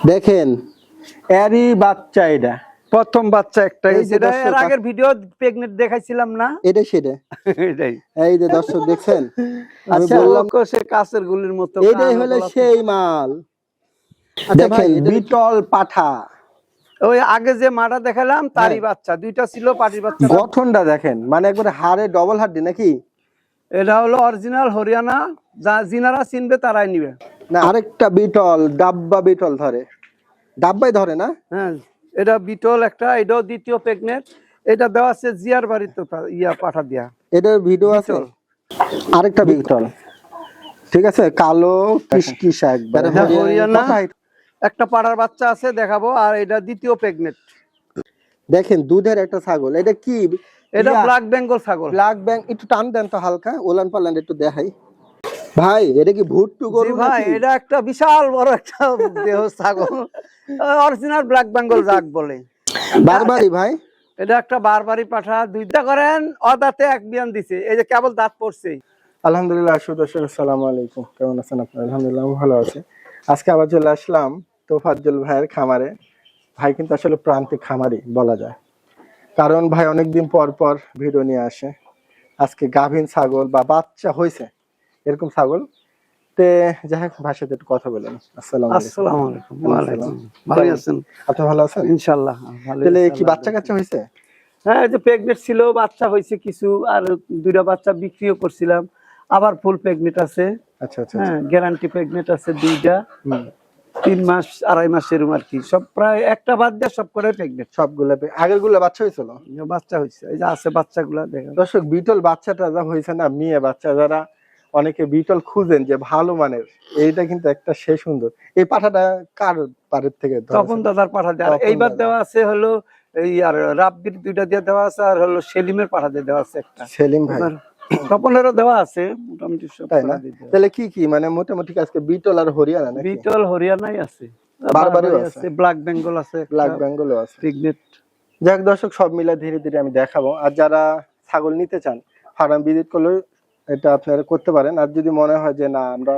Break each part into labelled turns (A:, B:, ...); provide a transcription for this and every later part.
A: দেখেন এরই বাচ্চা, এটা
B: প্রথম বাচ্চা একটা
A: এই যে
B: এটা এর
A: দর্শক,
B: আগের ভিডিও প্রেগনেন্ট দেখাইছিলাম না,
A: এটা সেটা।
B: এটাই।
A: এই যে দর্শক দেখছেন, আমি
B: আচ্ছা
A: বললাম
B: সে কাঁচের গুলির মতো
A: এটাই হলো সেই মাল।
B: আচ্ছা ভাই,
A: দেখেন বিটল পাঠা,
B: ওই আগে যে মাটা দেখালাম তারই বাচ্চা দুইটা ছিল, পাটির বাচ্চা।
A: গঠনটা দেখেন, মানে একবারে হাড়ে ডবল হাড্ডি নাকি।
B: এটা হলো অরিজিনাল হরিয়ানা, যা যিনারা চিনবে তারাই নিবে।
A: না আরেকটা বিটল, ডাব্বা বিটল ধরে, ডাব্বাই ধরে না।
B: হ্যাঁ এটা বিটল একটা, এটাও দ্বিতীয় প্রেগনেন্ট। এটা দেওয়া আছে জিয়ার বাড়িতে ইয়া পাঠা দিয়া,
A: এটার ভিডিও আছে।
B: বিটল।
A: আরেকটা বিটল, ঠিক আছে, কালো কিসকিসা একবারে
B: হরিয়ানা। একটা পাড়ার বাচ্চা আছে দেখাবো, আর এটা দ্বিতীয় প্রেগনেন্ট।
A: দেখেন দুধের একটা ছাগল, এটা কি?
B: এটা ব্ল্যাক বেঙ্গল ছাগল।
A: ব্ল্যাক ব্যাং, একটু টান দেন তো হালকা, ওলান পালান একটু দেখাই ভাই। এটা কি ভুট্টু গরু
B: ভাই?
A: নাকি?
B: এটা একটা বিশাল বড় একটা দেহ ছাগল, অরিজিনাল ব্ল্যাক বেঙ্গল যাক বলে।
A: বারবারই ভাই,
B: এটা একটা বারবারই পাঠা, দুইটা করেন অদাতে এক বিয়ান দিছে, এই যে কেবল দাঁত পড়ছে।
A: আলহামদুলিল্লাহ। সুদর্শক আসসালামু আলাইকুম, কেমন আছেন আপনারা? আলহামদুলিল্লাহ আমি ভালো আছি। আজকে আবার চলে আসলাম তোফাজ্জল ভাইয়ের খামারে। ভাই কিন্তু আসলে প্রান্তিক খামারি বলা যায়, কারণ ভাই অনেকদিন পর পর ভিডিও নিয়ে আসে। আজকে গাভীন ছাগল বা বাচ্চা হয়েছে এরকম ছাগল তে, যাই হোক ভাইয়ের সাথে একটু কথা বলেন। আসসালামু
B: আলাইকুম। ওয়ালাইকুম। ভালো আছেন?
A: আপনি ভালো আছেন?
B: ইনশাআল্লাহ ভালো।
A: তাহলে কি বাচ্চা কাচ্চা হয়েছে?
B: হ্যাঁ, যে প্রেগনেন্ট ছিল, বাচ্চা হয়েছে কিছু, আর দুইটা বাচ্চা বিক্রিও করছিলাম, আবার ফুল প্রেগনেন্ট আছে।
A: আচ্ছা আচ্ছা।
B: হ্যাঁ, গ্যারান্টি প্রেগনেন্ট আছে দুইটা, 3 মাস 2.5 মাস এরকম আর কি। সব প্রায় একটা বাদ দিয়ে সব করে প্রেগনেন্ট।
A: সবগুলা আগের গুলা বাচ্চা হয়েছিল?
B: বাচ্চা হয়েছে, এই যে আছে বাচ্চাগুলা দেখেন।
A: দর্শক বিটল বাচ্চাটা যা হয়েছে না, মেয়ে বাচ্চা, যারা অনেকে বিটল খুঁজেন যে ভালো মানের, এইটা কিন্তু একটা সে সুন্দর। এই পাঠাটা কার পাড়ের থেকে?
B: তপন দাদার পাঠা দেওয়া, এইবার দেওয়া আছে হলো এই, আর রাব্বির দুইটা দিয়ে দেওয়া আছে, আর হলো সেলিমের পাঠা দিয়ে দেওয়া আছে একটা।
A: সেলিম ভাই,
B: তপনেরও দেওয়া আছে মোটামুটি সব।
A: তাই না? তাহলে কি কি মানে মোটামুটি আজকে বিটল আর হরিয়ানা নাকি?
B: বিটল হরিয়ানাই আছে,
A: বারবারই আছে,
B: ব্ল্যাক বেঙ্গল আছে,
A: ব্ল্যাক বেঙ্গলও আছে।
B: প্রেগনেন্ট।
A: যাক দর্শক, সব মিলা ধীরে ধীরে আমি দেখাবো। আর যারা ছাগল নিতে চান ফার্ম ভিজিট করলে এটা আপনারা করতে পারেন। আর যদি মনে হয় যে না আমরা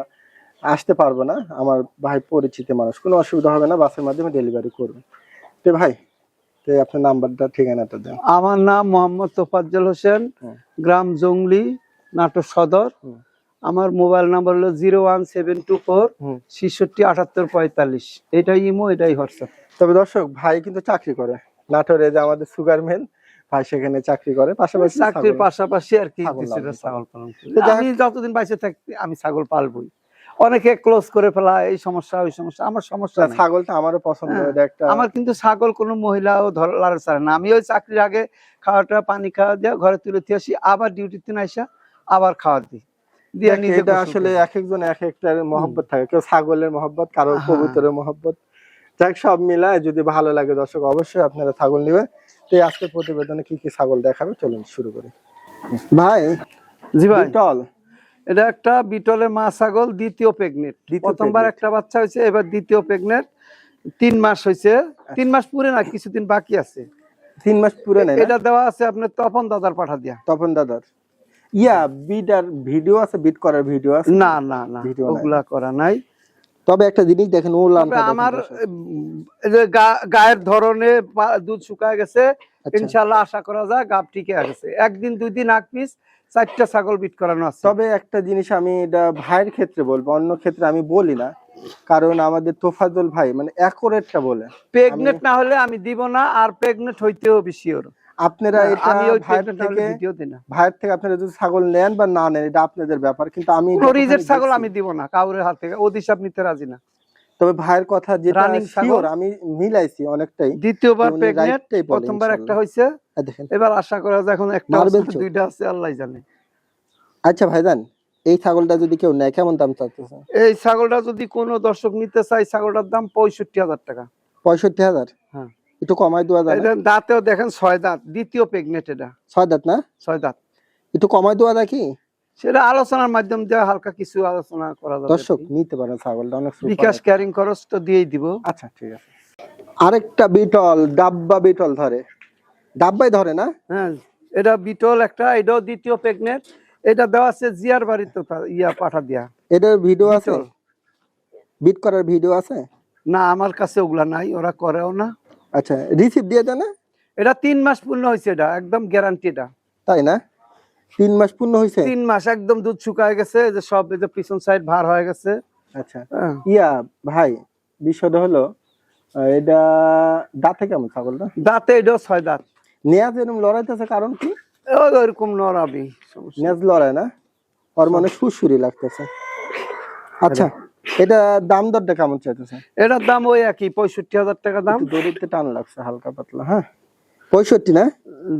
A: আসতে পারবো না, আমার ভাই পরিচিত মানুষ, কোনো অসুবিধা হবে না, বাসের মাধ্যমে ডেলিভারি করবে। তো ভাই আপনার নাম্বারটা ঠিকানাটা দেন।
B: আমার নাম মোহাম্মদ তোফাজ্জল হোসেন, গ্রাম জংলি, নাটোর সদর। আমার মোবাইল নাম্বার হলো 01724 66 78 45। এটাই ইমো, এটাই হোয়াটসঅ্যাপ।
A: তবে দর্শক ভাই কিন্তু চাকরি করে নাটোরে, যে আমাদের সুগার মিল, ভাই সেখানে চাকরি করে, পাশাপাশি
B: চাকরির পাশাপাশি আর কি ছাগল পালন করি। আমি যতদিন বাইসে থাকি আমি ছাগল পালবই। অনেকে ক্লোজ করে ফেলা, এই সমস্যা ওই সমস্যা, আমার সমস্যা নাই।
A: ছাগলটা আমারও পছন্দ। একটা
B: আমার কিন্তু ছাগল কোনো মহিলাও লাড়ে ছাড়ে না। আমি ওই চাকরির আগে খাওয়াটা পানি খাওয়া দিয়ে ঘরে তুলে দিয়ে আসি, আবার ডিউটিতে আইসা আবার খাওয়া দিই দিয়ে নিজে।
A: এটা আসলে এক একজন এক একটা মহব্বত থাকে, কেউ ছাগলের মহব্বত, কারো কবুতরের মহব্বত। যাক সব মিলায় যদি ভালো লাগে দর্শক অবশ্যই আপনারা ছাগল নিবে। তো আজকে প্রতিবেদনে কি কি ছাগল দেখাবে চলুন শুরু করি। ভাই
B: জি ভাই,
A: বিটল,
B: এটা একটা বিটলের মা ছাগল, দ্বিতীয় প্রেগনেন্ট। প্রথমবার একটা বাচ্চা হয়েছে, এবার দ্বিতীয় প্রেগনেন্ট। 3 মাস হয়েছে, 3 মাস পুরে না, কিছুদিন বাকি আছে।
A: 3 মাস পুরে নাই?
B: এটা দেওয়া আছে আপনার তপন দাদার পাঠা দিয়া।
A: তপন দাদার বিটার ভিডিও আছে, বিট করার ভিডিও আছে?
B: না না না, ওগুলা করা নাই।
A: তবে একটা জিনিস দেখেন,
B: আমার গায়ের ধরনে দুধ শুকায় গেছে, ইনশাআল্লাহ আশা করা যায় গাব টিকে গেছে। 1 দিন 2 দিন 8 পিস 4টা ছাগল বিট করানো আছে।
A: তবে একটা জিনিস আমি এটা ভাইয়ের ক্ষেত্রে বলবো, অন্য ক্ষেত্রে আমি বলি না, কারণ আমাদের তোফাজ্জল ভাই মানে অ্যাকুরেটটা বলে।
B: প্রেগনেন্ট না হলে আমি দিব না, আর প্রেগনেন্ট হইতেও বেশি ওর।
A: আপনারা এটা ভাইয়ের থেকে আপনারা যদি ছাগল নেন বা না নেন এটা আপনাদের ব্যাপার, কিন্তু আমি
B: রিজেক্ট ছাগল আমি দিব না কাউরের হাত থেকে, অধিশাপ নিতে রাজি না।
A: তবে ভাইয়ের কথা যেটা শিওর আমি মিলাইছি অনেকটাই।
B: দ্বিতীয়বার প্রেগনেন্ট, প্রথমবার একটা হইছে, এবার আশা করা যায় এখন একটা দুইটা আছে, আল্লাহ জানে।
A: আচ্ছা ভাইজান, এই ছাগলটা যদি কেউ নেয় কেমন দাম চাচ্ছেন?
B: এই ছাগলটা যদি কোনো দর্শক নিতে চায়, ছাগলটার দাম 65,000 টাকা।
A: 65,000? হ্যাঁ, একটু কমাই দেওয়া যায়?
B: দাঁতেও দেখেন 6 দাঁত, দ্বিতীয় প্রেগনেন্ট। এটা
A: 6 দাঁত না?
B: 6 দাঁত।
A: একটু কমাই দেওয়া যায় কি?
B: সেটা আলোচনার মাধ্যম দিয়ে হালকা কিছু আলোচনা করা যাবে।
A: দর্শক নিতে পারেন ছাগলটা, অনেক সুপার।
B: বিকাশ ক্যারিং খরচ তো দিয়েই দিব।
A: আচ্ছা ঠিক আছে। আরেকটা বিটল, ডাব্বা বিটল ধরে, ডাব্বাই ধরে না?
B: হ্যাঁ, এটা বিটল একটা, এটাও দ্বিতীয় প্রেগনেন্ট। এটা দেওয়া আছে জিয়ার বাড়িতে ইয়া পাঠা দিয়া।
A: এটার ভিডিও আছে? বিট করার ভিডিও আছে?
B: না, আমার কাছে ওগুলা নাই, ওরা করেও না।
A: আচ্ছা, রিসিপ্ট দিয়ে দেন না?
B: এটা 3 মাস পূর্ণ হয়েছে, এটা একদম গ্যারান্টি। এটা
A: তাই না? 3 মাস পূর্ণ হয়েছে?
B: 3 মাস একদম দুধ শুকায় গেছে, এই যে সব এই যে পিছন সাইড ভার হয়ে গেছে।
A: আচ্ছা ভাই, বিষয়টা হলো এটা দাঁতে কেমন ছাগলটা?
B: দাঁতে এটাও 6 দাঁত।
A: নেয়াজ এরকম লড়াইতেছে কারণ কি?
B: ওইরকম নরাবি
A: নেয়াজ লড়ায় না, ওর মানে সুরসুরি লাগতেছে। আচ্ছা, এটা দাম দরটা কেমন চাইতেছে?
B: এটার দাম ওই একই 65,000 টাকা দাম।
A: দড়িতে টান লাগছে হালকা পাতলা। হ্যাঁ, 65 না?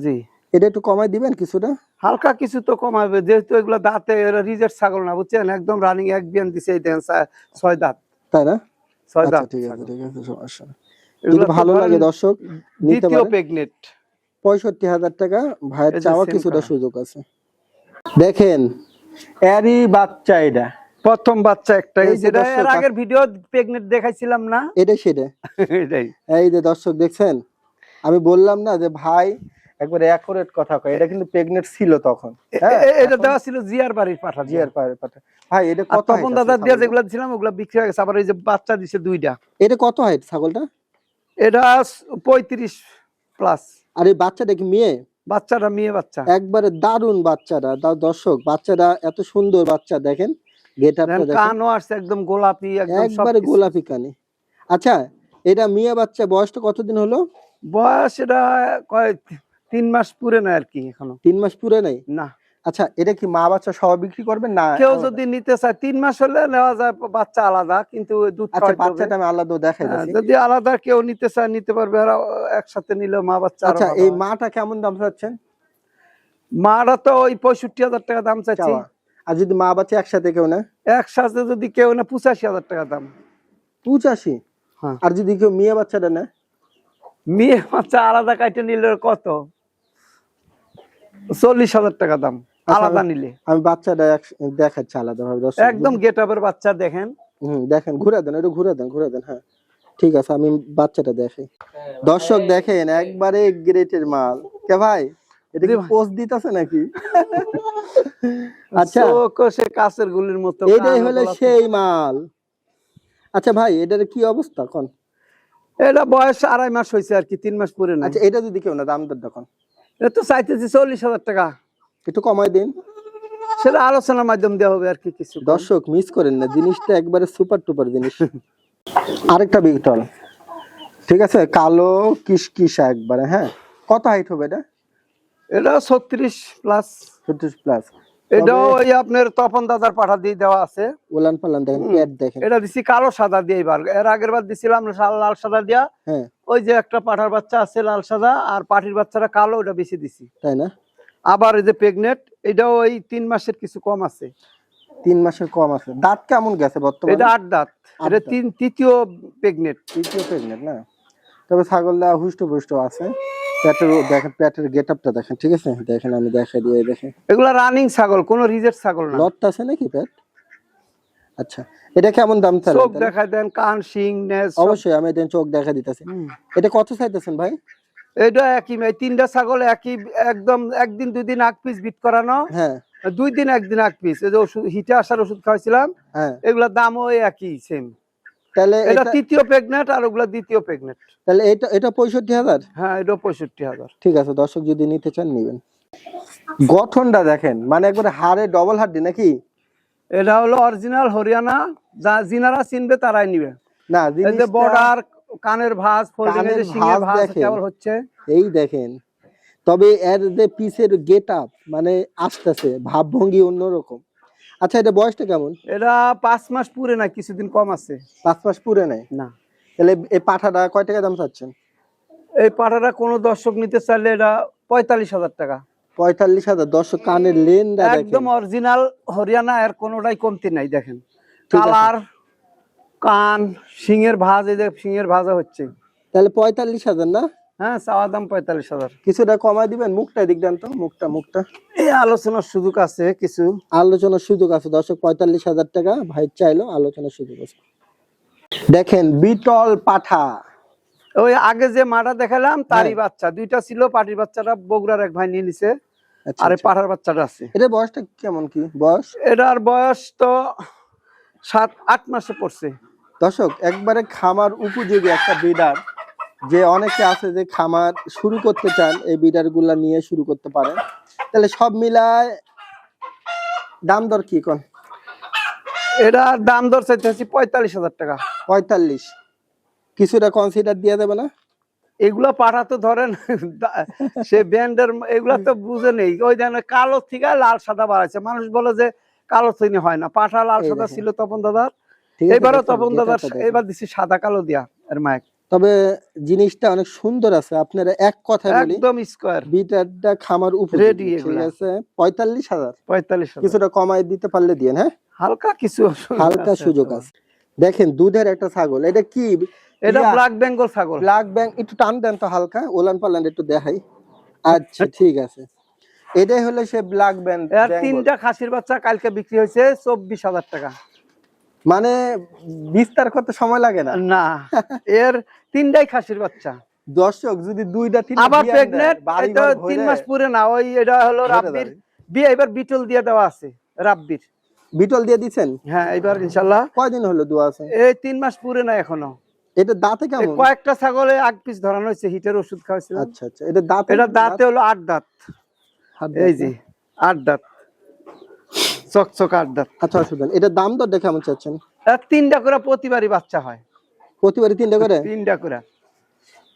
B: জি,
A: এটা একটু কমাই দিবেন কিছুটা?
B: হালকা কিছু তো কমাবে, যেহেতু এগুলো দাঁতে রিজেক্ট ছাগল না, বুঝছেন, একদম রানিং এক বিয়ান দিছে। এই দেন 6 দাঁত।
A: তাই না?
B: 6
A: আচ্ছা
B: দাঁত।
A: ঠিক আছে, ঠিক আছে, সমস্যা না।
B: এগুলো
A: যদি ভালো লাগে দর্শক নিতে
B: দ্বিতীয়
A: পারেন।
B: প্রেগনেন্ট।
A: 65,000 টাকা ভাইয়ের
B: এই যে
A: চাওয়া,
B: same
A: কিছুটা
B: color।
A: সুযোগ আছে। দেখেন এরই বাচ্চা, এটা
B: প্রথম বাচ্চা একটা
A: এই যে
B: যেটা
A: দর্শক,
B: এর আগের ভিডিও প্রেগনেন্ট দেখাইছিলাম না,
A: এটা সেটা।
B: এটাই।
A: এই যে দর্শক দেখছেন, আমি বললাম না যে ভাই একবারে অ্যাকুরেট কথা কয়, এটা কিন্তু প্রেগনেন্ট ছিল তখন। হ্যাঁ,
B: এটা দেওয়া ছিল জিয়ার বাড়ির পাঠা,
A: জিয়ার পারে পাঠা। ভাই এটা কত
B: তপন
A: হাইট
B: দাদা
A: আছে
B: দিয়ে
A: ছাগলটা?
B: যেগুলা দিছিলাম ওগুলা বিক্রি হয়ে গেছে, আবার এই যে বাচ্চা দিছে 2টা।
A: এটা কত হাইট ছাগলটা?
B: এটা 35 প্লাস।
A: আর এই বাচ্চাটা কি মেয়ে?
B: বাচ্চাটা মেয়ে বাচ্চা।
A: একবারে দারুণ বাচ্চাটা। দর্শক বাচ্চাটা এত সুন্দর বাচ্চা, দেখেন গেটআপটা দেখেন,
B: কানও আসছে একদম গোলাপি, একদম
A: একবারে গোলাপি কানে। আচ্ছা, এটা মেয়ে বাচ্চা, বয়সটা কতদিন হলো?
B: বয়স এটা কয় 3 মাস পুরে না আর কি, এখনো
A: 3 মাস পুরে নাই?
B: না।
A: আচ্ছা, এটা কি মা বাচ্চা সহ বিক্রি করবেন না?
B: কেউ যদি নিতে চায় 3 মাস হলে নেওয়া যায়, বাচ্চা আলাদা, কিন্তু দুধ
A: আচ্ছা,
B: খাওয়াইতে হবে।
A: বাচ্চাটা আমি আলাদা দেখাই দিচ্ছি।
B: যদি আলাদা কেউ নিতে চায় নিতে পারবে, আর একসাথে নিলে মা বাচ্চা আরো
A: আচ্ছা,
B: ভালো
A: এই
B: হয়।
A: মাটা কেমন দাম চাচ্ছেন?
B: মারা তো ওই 65,000 টাকা দাম চাচ্ছি।
A: চাওয়া। আর যদি মা বাচ্চা একসাথে কেউ নেয়?
B: একসাথে যদি কেউ না 85,000 টাকা দাম।
A: 85?
B: হ্যাঁ।
A: আর যদি কেউ মেয়ে বাচ্চাটা নেয়?
B: মেয়ে বাচ্চা আলাদা কাইটে নিলে কত? 40,000 টাকা দাম আলাদা নিলে।
A: আমি বাচ্চাটা দেখাচ্ছি আলাদা ভাবে দর্শক।
B: একদম গেটআপের বাচ্চা দেখেন।
A: দেখেন, ঘুরে দেন, একটু ঘুরে দেন, ঘুরে দেন। হ্যাঁ ঠিক আছে, আমি বাচ্চাটা দেখাই। দর্শক দেখেন, একবারে গ্রেটের মাল। কে ভাই, এটা কি পোস্ট দিতেছে নাকি? আচ্ছা,
B: সে কাছের গুলির মতো।
A: এইটাই হলো সেই মাল। আচ্ছা ভাই, এটার কি অবস্থা কোন?
B: এটা বয়স 2.5 মাস হয়েছে আর কি, 3 মাস পুরে না।
A: আচ্ছা, এটা যদি কেউ না, দাম দর দেখুন।
B: এটা তো চাইতেছি 40,000 টাকা।
A: একটু কমাই দিন।
B: সেটা আলোচনার মাধ্যম দেওয়া হবে আর কি কিছু।
A: দর্শক মিস করেন না, জিনিসটা একবারে সুপার টুপার জিনিস। আরেকটা বিটল, ঠিক আছে, কালো কিসকিসা একবারে। হ্যাঁ, কত হাইট হবে এটা?
B: এটা 36 প্লাস।
A: 36 প্লাস।
B: এটা ওই আপনার তপন দাদার পাঠা দিয়ে দেওয়া আছে।
A: ওলান পালান দেখেন, পেট দেখেন।
B: এটা দিছি কালো সাদা দিয়ে, এবার এর আগের বার দিছিলাম লাল সাদা দিয়া।
A: হ্যাঁ,
B: ওই যে একটা পাঠার বাচ্চা আছে লাল সাদা, আর পাটির বাচ্চাটা কালো, ওটা বেশি দিছি।
A: তাই না?
B: আবার এই যে প্রেগনেন্ট, এটাও ওই 3 মাসের কিছু কম আছে।
A: 3 মাসের কম আছে। দাঁত কেমন গেছে বর্তমানে?
B: এটা 8 দাঁত। এটা তৃতীয় প্রেগনেন্ট।
A: তৃতীয় প্রেগনেন্ট না? তবে ছাগলটা হুষ্ট পুষ্ট আছে। পেটের দেখেন, পেটের গেটআপটা দেখেন, ঠিক আছে? দেখেন, আমি দেখাই দিয়ে দেখেন।
B: এগুলা রানিং ছাগল, কোনো রিজেক্ট ছাগল না।
A: লট আছে নাকি পেট? আচ্ছা, এটা কেমন দাম চাইলেন?
B: চোখ দেখাই দেন, কান, শিং, নেজ।
A: অবশ্যই আমি দেন, চোখ দেখা দিতেছি। এটা কত চাইতেছেন ভাই?
B: এটা একই, এই 3টা ছাগল একই, একদম একদিন 2 দিন আগ পিস বিট করানো।
A: হ্যাঁ,
B: 2 দিন 1 দিন আগ পিস। এই যে ওষুধ, হিটে আসার ওষুধ খাওয়াইছিলাম,
A: হ্যাঁ।
B: এগুলা দামও একই সেম।
A: তাহলে
B: এটা তৃতীয় প্রেগনেন্ট আর ওগুলা দ্বিতীয় প্রেগনেন্ট।
A: তাহলে এটা 65,000?
B: হ্যাঁ, এটা 65,000।
A: ঠিক আছে, দর্শক যদি নিতে চান নিবেন। গঠনটা দেখেন, মানে একবারে হাড়ে ডবল হাড্ডি নাকি?
B: এটা হলো অরিজিনাল হরিয়ানা, যিনারা চিনবে তারাই নিবে।
A: না,
B: এই যে
A: জিনিসটা
B: বর্ডার, কানের ভাঁজ, ফোল্ডিং, এই যে শিঙের ভাঁজ কেবল হচ্ছে।
A: এই দেখেন, তবে এর যে পিসের গেটআপ, মানে আসতেছে ভাবভঙ্গি অন্যরকম। আচ্ছা, এটা বয়সটা কেমন?
B: এটা 5 মাস পুরে না, কিছুদিন কম আছে।
A: 5 মাস পুরে নাই
B: না।
A: তাহলে এই পাঠাটা কয় টাকা দাম চাচ্ছেন?
B: এই পাঠাটা কোনো দর্শক নিতে চাইলে এটা 45,000 টাকা।
A: 45,000? দর্শক কানের লেনটা দেখেন,
B: একদম অরিজিনাল হরিয়ানা, এর কোনোটাই কমতি নাই। দেখেন
A: ঠিক আছে।
B: কালার, কান, শিঙের ভাঁজ, এই যে শিঙের ভাঁজা হচ্ছে।
A: তাহলে 45,000 না?
B: হ্যাঁ, চাওয়া দাম 45,000।
A: কিছুটা কমাই দিবেন? মুখটা দিক দেন তো, মুখটা।
B: এই আলোচনার সুযোগ আছে কিছু।
A: আলোচনার সুযোগ আছে দর্শক, 45,000 টাকা ভাই চাইলো, আলোচনার সুযোগ আছে। দেখেন বিটল পাঠা,
B: ওই আগে যে মাটা দেখালাম তারই বাচ্চা 2টা ছিল। পাটির বাচ্চাটা বগুড়ার এক ভাই নিয়ে নিছে, আর এই পাঠার বাচ্চাটা আছে।
A: এটা বয়সটা কেমন কি বয়স?
B: এটার বয়স তো 7-8 মাসে পড়ছে।
A: দর্শক একবারে খামার উপযোগী একটা বিডার, যে অনেকে আছে যে খামার শুরু করতে চান এই বিডার গুলা নিয়ে শুরু করতে পারেন। তাহলে সব মিলায় দাম দর কি কোন?
B: এটা দাম দর চাইতেছি 45,000 টাকা।
A: 45, কিছুটা কনসিডার দিয়ে দেবে না?
B: এগুলা পাঠা তো ধরেন সে ব্যান্ডের, এগুলা তো বুঝে নেই। ওই ধরনের কালো থেকে লাল সাদা বাড়াইছে, মানুষ বলে যে কালো চিনি হয় না, পাঠা লাল সাদা ছিল তপন দাদার, এবারও তপন দাদার এবার দিছি সাদা কালো দিয়া এর মাইক।
A: তবে জিনিসটা অনেক সুন্দর আছে। আপনারা এক কথা বলি,
B: একদম স্কয়ার
A: বিটারটা খামার উপরে
B: রেডি।
A: ঠিক আছে 45,000,
B: 45,000
A: কিছুটা কমাই দিতে পারলে দিয়েন। হ্যাঁ,
B: হালকা কিছু
A: হালকা সুযোগ আছে। দেখেন দুধের একটা ছাগল, এটা কি?
B: এটা ব্ল্যাক বেঙ্গল ছাগল।
A: ব্ল্যাক ব্যাং, একটু টান দেন তো হালকা, ওলান পালান একটু দেখাই। আচ্ছা ঠিক আছে, এটাই হলো সে ব্ল্যাক ব্যাং।
B: এর তিনটা খাসির বাচ্চা কালকে বিক্রি হয়েছে 24,000 টাকা।
A: মানে বিস্তার করতে সময় লাগে না।
B: না, এর তিনটাই খাসির বাচ্চা।
A: দর্শক যদি দুইটা তিনটা
B: আবার
A: বিয়ান
B: প্রেগনেন্ট,
A: দেয়, বাড়ি
B: এটা
A: ঘর
B: 3
A: ভরে
B: মাস পুরে না। ওই এটা হলো
A: ভরে
B: রাব্বির
A: যাবে।
B: বিয়ে, এবার বিটল দিয়ে দেওয়া আছে রাব্বির।
A: বিটল দিয়ে দিছেন?
B: হ্যাঁ, এবার ইনশাআল্লাহ।
A: কয়দিন হলো দোয়া আছে?
B: এই 3 মাস পুরে না এখনো।
A: এটা দাঁতে কেমন?
B: কয়েকটা ছাগলে আগ পিস ধরানো হয়েছে, হিটের ওষুধ খাওয়াইছিলাম।
A: আচ্ছা আচ্ছা, এটা দাঁতে?
B: এটা দাঁতে হলো 8 দাঁত। এই যে 8 দাঁত, চকচক 8 দাঁত।
A: আচ্ছা অসুবিধা নেই। এটা দাম দর দেখে কেমন চাচ্ছেন?
B: আর 3টা করে প্রতিবারই বাচ্চা হয়।
A: প্রতিবারই 3টা করে?
B: 3টা করে।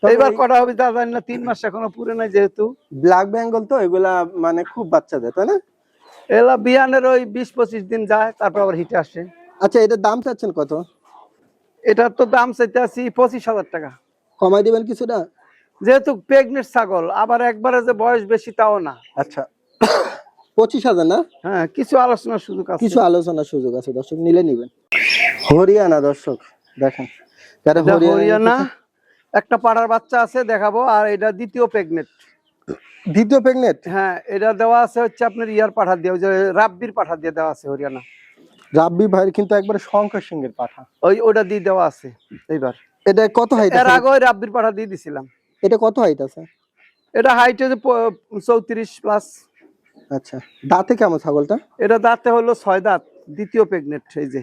B: এবার কটা হবে তা জানি না, 3 মাস এখনো পুরে নাই যেহেতু।
A: ব্ল্যাক বেঙ্গল তো এগুলা মানে খুব বাচ্চা দেয়, তাই না?
B: এলা বিয়ানের ওই 20-25 দিন যায়, তারপর আবার হিটে আসে।
A: আচ্ছা, এটার দাম চাচ্ছেন কত?
B: এটার তো দাম চাইতে আছি 25,000 টাকা।
A: কমাই দিবেন কিছুটা?
B: যেহেতু প্রেগনেন্ট ছাগল, আবার একবারে যে বয়স বেশি তাও না।
A: আচ্ছা 25,000 না?
B: হ্যাঁ, কিছু আলোচনার সুযোগ আছে।
A: কিছু আলোচনার সুযোগ আছে, দর্শক নিলে নিবেন। হরিয়ানা দর্শক দেখেন, যারা
B: হরিয়ানা একটা পাড়ার বাচ্চা আছে দেখাবো, আর এটা দ্বিতীয় প্রেগনেন্ট।
A: দ্বিতীয় প্রেগনেন্ট?
B: হ্যাঁ, এটা দেওয়া আছে হচ্ছে আপনার ইয়ার পাঠা দিয়ে, ওই যে রাব্বির পাঠা দিয়ে দেওয়া আছে হরিয়ানা।
A: রাব্বি ভাইয়ের কিন্তু একবারে শঙ্কর সিংহের পাঠা,
B: ওটা দিয়ে দেওয়া আছে এইবার।
A: এটা কত হাইট
B: এর
A: আছে?
B: আগে ওই রাব্বির পাঠা দিয়ে দিছিলাম।
A: এটা কত হাইট আছে?
B: এটা হাইট হচ্ছে 34 প্লাস।
A: আচ্ছা, দাঁতে কেমন ছাগলটা?
B: এটা দাঁতে হলো 6 দাঁত, দ্বিতীয় প্রেগনেন্ট। এই যে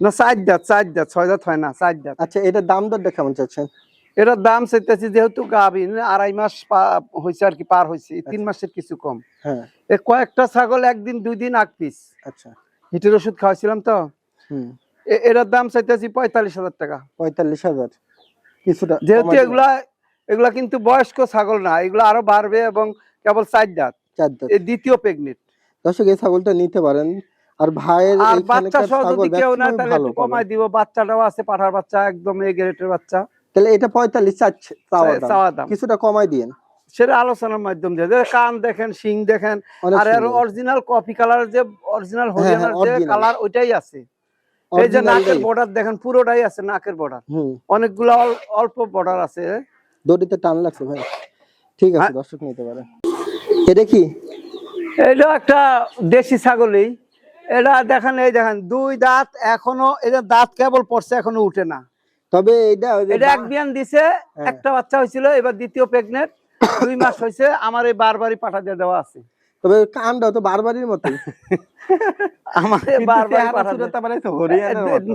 B: না 4 দাঁত, 4 দাঁত, 6 দাঁত হয় না, 4 দাঁত।
A: আচ্ছা, এটার দাম দরটা কেমন চাচ্ছেন?
B: এটার দাম চাইতেছি যেহেতু গাভিন 2.5 মাস হয়েছে আর কি, পার হয়েছে 3 মাসের কিছু কম।
A: হ্যাঁ,
B: এ কয়েকটা ছাগল একদিন 2 দিন আগ পিস।
A: আচ্ছা,
B: হিটের ওষুধ খাওয়াইছিলাম তো। এটার দাম চাইতেছি 45,000 টাকা।
A: 45,000, কিছুটা
B: যেহেতু এগুলা কিন্তু বয়স্ক ছাগল না, এগুলো আরো বাড়বে, এবং কেবল 4 দাঁত,
A: 4 দাঁত।
B: এই দ্বিতীয় প্রেগনেন্ট।
A: দর্শক এই ছাগলটা নিতে পারেন। আর ভাইয়ের
B: আর
A: এইখানকার
B: বাচ্চা সহ যদি কেউ না,
A: ম্যাক্সিমাম
B: তাহলে
A: ভালো
B: একটু কমাই দিব। বাচ্চাটাও আছে, পাঠার বাচ্চা, একদম এই গ্রেটের বাচ্চা।
A: তাহলে এটা 45 চাচ্ছে
B: চাওয়া দাম।
A: কিছুটা কমাই দিয়েন।
B: সেটা আলোচনার মাধ্যম দিয়ে। কান দেখেন, শিং দেখেন,
A: অনেক
B: আর এর
A: সুন্দর।
B: অরিজিনাল কফি কালার, যে অরিজিনাল হরিয়ানার যে
A: original।
B: কালার ওইটাই আছে। এই যে নাকের বর্ডার দেখেন, পুরোটাই আছে নাকের বর্ডার। অনেকগুলো অল্প বর্ডার আছে।
A: দড়িতে টান লাগছে ভাই। ঠিক আছে, দর্শক নিতে পারে। এটা কি?
B: এটা একটা দেশি ছাগলই। এটা দেখেন, এই দেখেন 2 দাঁত এখনো, এটা দাঁত কেবল পড়ছে, এখনো উঠে না।
A: তবে এটা
B: এক বিয়ান দিছে, একটা বাচ্চা হয়েছিল, এবার দ্বিতীয় প্রেগনেন্ট, 2 মাস হয়েছে। আমার এই বারবারই পাঠা দিয়ে দেওয়া আছে।
A: তবে কানটাও তো বারবারই মতো।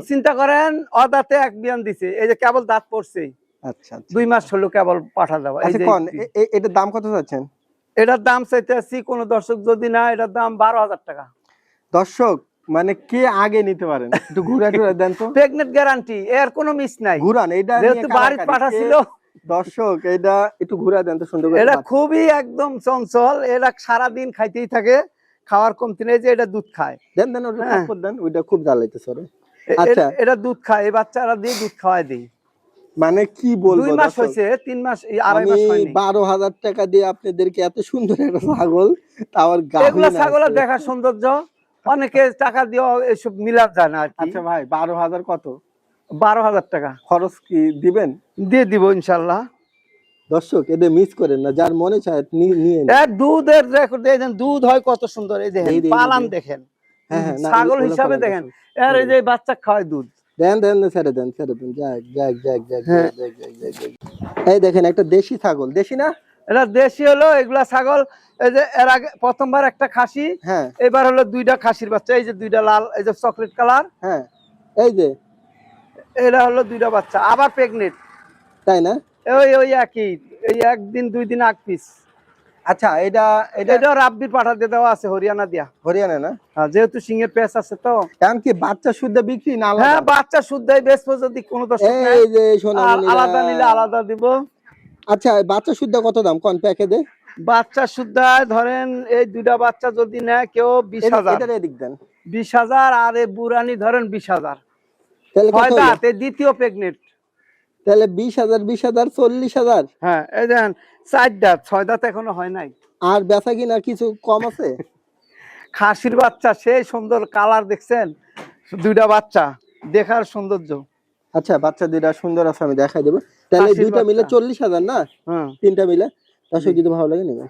B: চিন্তা করেন, অদাতে এক বিয়ান দিছে, এই যে কেবল দাঁত পড়ছে।
A: আচ্ছা,
B: 2 মাস হলো কেবল পাঠা দেওয়া।
A: এটার দাম কত চাচ্ছেন?
B: এটার দাম চাইতে আসছি, কোন দর্শক যদি না, এটার দাম 12,000 টাকা।
A: দর্শক মানে কে আগে নিতে পারেন, একটু ঘুরে ঘুরে দেন তো।
B: প্রেগনেন্ট গ্যারান্টি, এর কোনো মিস নাই।
A: ঘুরান, এটা
B: যেহেতু বাড়ির পাঠা ছিল।
A: দর্শক এটা একটু ঘুরে দেন তো সুন্দর করে।
B: এটা খুবই একদম চঞ্চল, এটা সারাদিন খাইতেই থাকে, খাওয়ার কমতি নেই। যে এটা দুধ খায়,
A: দেন দেন ওটা থাপ্পড় দেন, ওইটা খুব জ্বালাইতেছে। আচ্ছা,
B: এটা দুধ খায়, এই বাচ্চারা দিয়ে দুধ খাওয়ায় দেই।
A: মানে কি বলবো,
B: 2 মাস হয়েছে, 3 মাস, 2.5 মাস হয়নি।
A: 12,000 টাকা দিয়ে আপনাদেরকে এত সুন্দর একটা ছাগল, তার
B: এগুলা ছাগলের দেখার সৌন্দর্য অনেকে টাকা দিয়ে এসব মিলার যায় না।
A: আচ্ছা ভাই, 12,000 কত?
B: 12,000 টাকা
A: খরচ কি দিবেন?
B: দিয়ে দিব ইনশাল্লাহ।
A: দর্শক এদের মিস করেন না, যার মনে চায় নিয়ে
B: দুধের রেকর্ড দেখেন, দুধ হয় কত সুন্দর। এই দেখেন পালান দেখেন, ছাগল হিসাবে দেখেন। আর এই যে বাচ্চা খাওয়ায় দুধ।
A: দেন দেন, ছেড়ে দেন, ছেড়ে দেন। এই দেখেন একটা দেশি ছাগল। দেশি না?
B: এটা দেশি হলো। এগুলা ছাগল, এই যে এর আগে প্রথমবার একটা খাসি,
A: হ্যাঁ,
B: এবার হলো 2টা খাসির বাচ্চা। এই যে 2টা লাল, এই যে চকলেট কালার।
A: হ্যাঁ, এই যে
B: এটা হলো দুইটা বাচ্চা আবার প্রেগনেন্ট।
A: তাই না?
B: ওই ওই একই, এই একদিন 2 দিন আগ পিস।
A: আচ্ছা এটা এটা
B: এটা রাব্বির পাঠাতে দেওয়া আছে হরিয়ানা দিয়া।
A: হরিয়ানা না?
B: যেহেতু সিংহের পেস আছে তো।
A: এখন কি বাচ্চা শুদ্ধ বিক্রি না আলাদা?
B: হ্যাঁ বাচ্চা শুদ্ধই বেচবো যদি কোনো দর্শক নেয়।
A: এই যে
B: আর
A: সোনামণিরা।
B: আলাদা নিলে আলাদা দিব।
A: আচ্ছা বাচ্চা শুদ্ধ কত দাম কোন প্যাকেটে?
B: বাচ্চা শুদ্ধায় ধরেন এই দুইটা বাচ্চা যদি নেয় কেউ 20,000।
A: এটার এদিক দেন।
B: 20,000 আর এই বুড়ানি ধরেন 20,000।
A: তাহলে কত হলো?
B: এই দ্বিতীয় প্রেগনেন্ট।
A: তাহলে 20,000 20,000 40,000।
B: হ্যাঁ এই দেখেন 4 দাঁত 6 দাঁত এখনো হয় নাই।
A: আর বেচা কিনা কিছু কম আছে?
B: খাসির বাচ্চা সেই সুন্দর কালার দেখছেন, দুইটা বাচ্চা দেখার সৌন্দর্য।
A: আচ্ছা বাচ্চা দুইটা সুন্দর আছে আমি দেখাই দেব। তাহলে
B: খাসির
A: দুইটা মিলে
B: বাচ্চা।
A: 40,000 না?
B: হ্যাঁ
A: তিনটা মিলে। দর্শক যদি ভালো লাগে নেবে।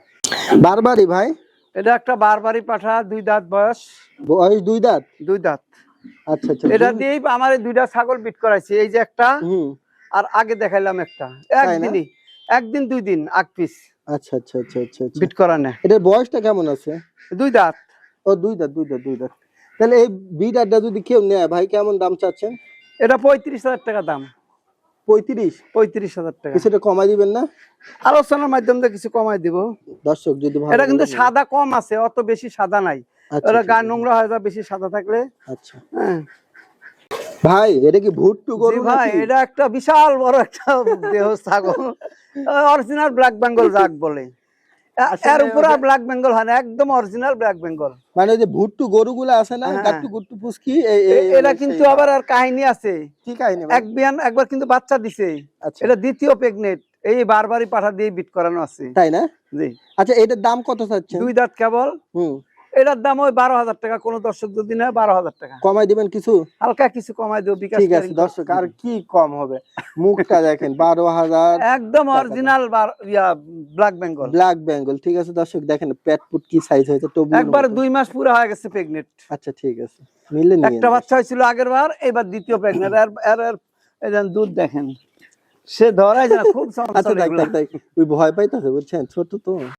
A: বারবারই ভাই।
B: এটা একটা বারবারি পাঠা, 2 দাঁত বয়স।
A: বয়স 2 দাঁত?
B: 2 দাঁত।
A: আচ্ছা আচ্ছা।
B: এটা দিয়েই আমার এই দুইটা ছাগল বিট করাইছি। এই যে একটা
A: হুম।
B: আর আগে দেখাইলাম একটা, একদিনই, একদিন 2 দিন আগ পিস
A: আচ্ছা আচ্ছা আচ্ছা আচ্ছা আচ্ছা।
B: বিট করানে।
A: এটার বয়সটা কেমন আছে?
B: 2 দাঁত।
A: ও 2 দাঁত 2 দাঁত 2 দাঁত। তাহলে এই বিডারটা যদি কেউ নেয় ভাই কেমন দাম চাচ্ছেন?
B: এটা 35,000 টাকা দাম।
A: 35?
B: 35,000 টাকা।
A: কিছুটা কমাই দিবেন না?
B: আলোচনার মাধ্যমে কিছু কমাই দিব।
A: দর্শক যদি ভালো
B: এটা কিন্তু
A: লাগে
B: সাদা কম আছে, অত বেশি সাদা নাই।
A: আচ্ছা,
B: ওরা
A: ঠিক
B: গা
A: আছে।
B: নোংরা হয়ে যায় বেশি সাদা থাকলে।
A: আচ্ছা
B: হ্যাঁ
A: ভাই এটা কি ভুট্টু
B: জি
A: গরু
B: ভাই,
A: নাকি?
B: এটা একটা বিশাল বড় একটা দেহ ছাগল, অরিজিনাল ব্ল্যাক বেঙ্গল যাক বলে।
A: আসলে
B: এর উপর আর ব্ল্যাক বেঙ্গল হয় না, একদম অরিজিনাল ব্ল্যাক বেঙ্গল।
A: মানে ওই যে ভুট্টু গরুগুলো আছে না
B: হ্যাঁ।
A: গাট্টু গুট্টু পুস্কি
B: এরা কিন্তু আবার আর কাহিনী আছে।
A: কি কাহিনী ভাই?
B: একবার কিন্তু বাচ্চা দিছে।
A: আচ্ছা
B: এটা দ্বিতীয় প্রেগনেন্ট, এই বারবারই পাঠা দিয়ে বিট করানো আছে।
A: তাই না?
B: জি।
A: আচ্ছা এটার দাম কত চাচ্ছেন?
B: 2 দাঁত কেবল।
A: হুম।
B: এটার দাম ওই 12,000 টাকা। কোন দর্শক যদি নেয় 12,000 টাকা।
A: কমাই দিবেন কিছু?
B: হালকা কিছু কমাই দেব বিকাশ।
A: ঠিক আছে দর্শক আর কি কম হবে? মুখটা দেখেন 12,000
B: একদম original black Bengal.
A: Black Bengal. ঠিক আছে দর্শক দেখেন পেট পুট কি সাইজ হয়েছে টবু।
B: একবার 2 মাস পুরো হয়ে গেছে প্রেগনেন্ট।
A: আচ্ছা ঠিক আছে মিলে নিয়ে
B: একটা বাচ্চা হয়েছিল আগের বার, এবার দ্বিতীয় প্রেগনেন্ট। আর এই যে দুধ দেখেন, সে ধরাই যায় না, খুব
A: আচ্ছা
B: সমস্যা।
A: দেখ ওই ভয় পাইতাছে বুঝছেন ছোট তো।